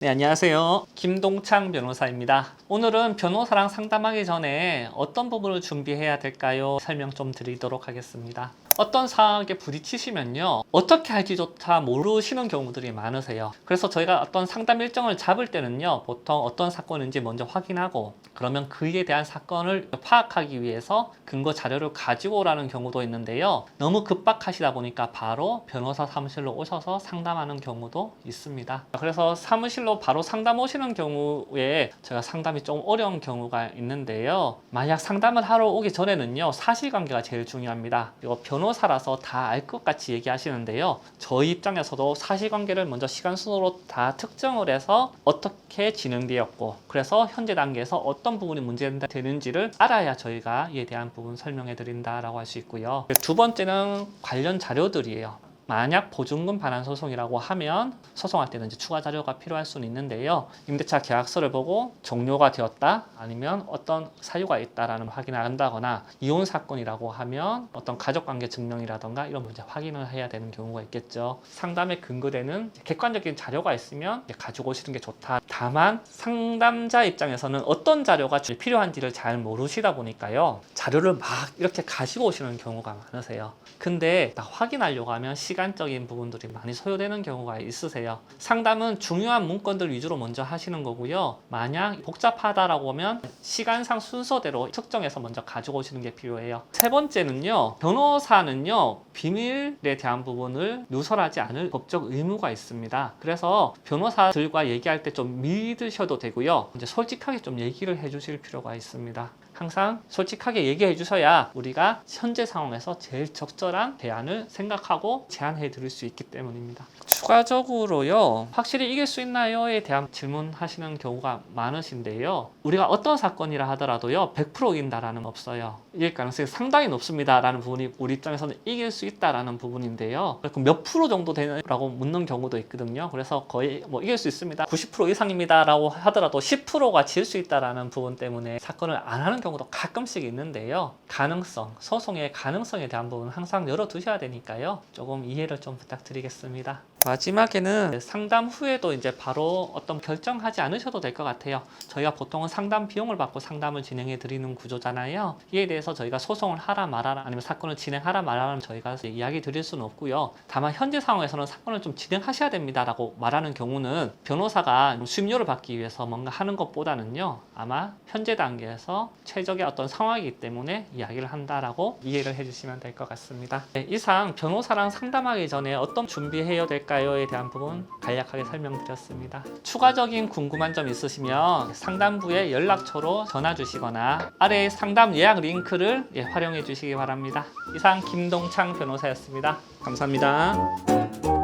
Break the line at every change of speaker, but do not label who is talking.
네, 안녕하세요. 김동창 변호사입니다. 오늘은 변호사랑 상담하기 전에 어떤 부분을 준비해야 될까요? 설명 좀 드리도록 하겠습니다. 어떤 상황에 부딪히시면요, 어떻게 할지조차 모르시는 경우들이 많으세요. 그래서 저희가 어떤 상담 일정을 잡을 때는요, 보통 어떤 사건인지 먼저 확인하고, 그러면 그에 대한 사건을 파악하기 위해서 근거 자료를 가지고 오라는 경우도 있는데요, 너무 급박하시다 보니까 바로 변호사 사무실로 오셔서 상담하는 경우도 있습니다. 그래서 사무실로 바로 상담 오시는 경우에 제가 상담이 좀 어려운 경우가 있는데요, 만약 상담을 하러 오기 전에는요, 사실관계가 제일 중요합니다. 이거 변호사라서 다 알 것 같이 얘기하시는데요, 저희 입장에서도 사실관계를 먼저 시간 순으로 다 특정을 해서 어떻게 진행되었고, 그래서 현재 단계에서 어떤 부분이 문제되는지를 알아야 저희가 이에 대한 부분 설명해 드린다라고 할 수 있고요. 두 번째는 관련 자료들이에요. 만약 보증금 반환 소송이라고 하면 소송할 때는 이제 추가 자료가 필요할 수는 있는데요, 임대차 계약서를 보고 종료가 되었다, 아니면 어떤 사유가 있다라는 확인을 한다거나, 이혼 사건이라고 하면 어떤 가족관계 증명이라던가 이런 문제 확인을 해야 되는 경우가 있겠죠. 상담에 근거되는 객관적인 자료가 있으면 가지고 오시는 게 좋다. 다만 상담자 입장에서는 어떤 자료가 필요한지를 잘 모르시다 보니까요, 자료를 막 이렇게 가지고 오시는 경우가 많으세요. 근데 다 확인하려고 하면 시간적인 부분들이 많이 소요되는 경우가 있으세요. 상담은 중요한 문건들 위주로 먼저 하시는 거고요, 만약 복잡하다라고 하면 시간상 순서대로 측정해서 먼저 가지고 오시는 게 필요해요. 세 번째는요, 변호사는요, 비밀에 대한 부분을 누설하지 않을 법적 의무가 있습니다. 그래서 변호사들과 얘기할 때 좀 믿으셔도 되고요, 이제 솔직하게 좀 얘기를 해주실 필요가 있습니다. 항상 솔직하게 얘기해 주셔야 우리가 현재 상황에서 제일 적절한 대안을 생각하고 제안해 드릴 수 있기 때문입니다. 추가적으로요, 확실히 이길 수 있나요?에 대한 질문하시는 경우가 많으신데요, 우리가 어떤 사건이라 하더라도요 100% 이긴다라는 없어요. 이길 가능성이 상당히 높습니다 라는 부분이 우리 입장에서는 이길 수 있다라는 부분인데요, 그럼 몇 프로 정도 되냐고 묻는 경우도 있거든요. 그래서 거의 이길 수 있습니다, 90% 이상입니다 라고 하더라도 10%가 질 수 있다라는 부분 때문에 사건을 안 하는 경우도 가끔씩 있는데요, 가능성, 소송의 가능성에 대한 부분은 항상 열어두셔야 되니까요, 조금 이해를 좀 부탁드리겠습니다. 마지막에는 상담 후에도 이제 바로 어떤 결정하지 않으셔도 될 것 같아요. 저희가 보통은 상담 비용을 받고 상담을 진행해 드리는 구조잖아요. 이에 대해서 저희가 소송을 하라 말아라, 아니면 사건을 진행하라 말아라는 저희가 이야기 드릴 수는 없고요. 다만 현재 상황에서는 사건을 좀 진행하셔야 됩니다 라고 말하는 경우는 변호사가 수임료를 받기 위해서 뭔가 하는 것보다는요, 아마 현재 단계에서 최적의 어떤 상황이기 때문에 이야기를 한다라고 이해를 해주시면 될 것 같습니다. 네, 이상 변호사랑 상담하기 전에 어떤 준비해야 될까요?에 대한 부분 간략하게 설명드렸습니다. 추가적인 궁금한 점 있으시면 상담부에 연락처로 전화 주시거나 아래 상담 예약 링크를 활용해 주시기 바랍니다. 이상 김동창 변호사였습니다. 감사합니다.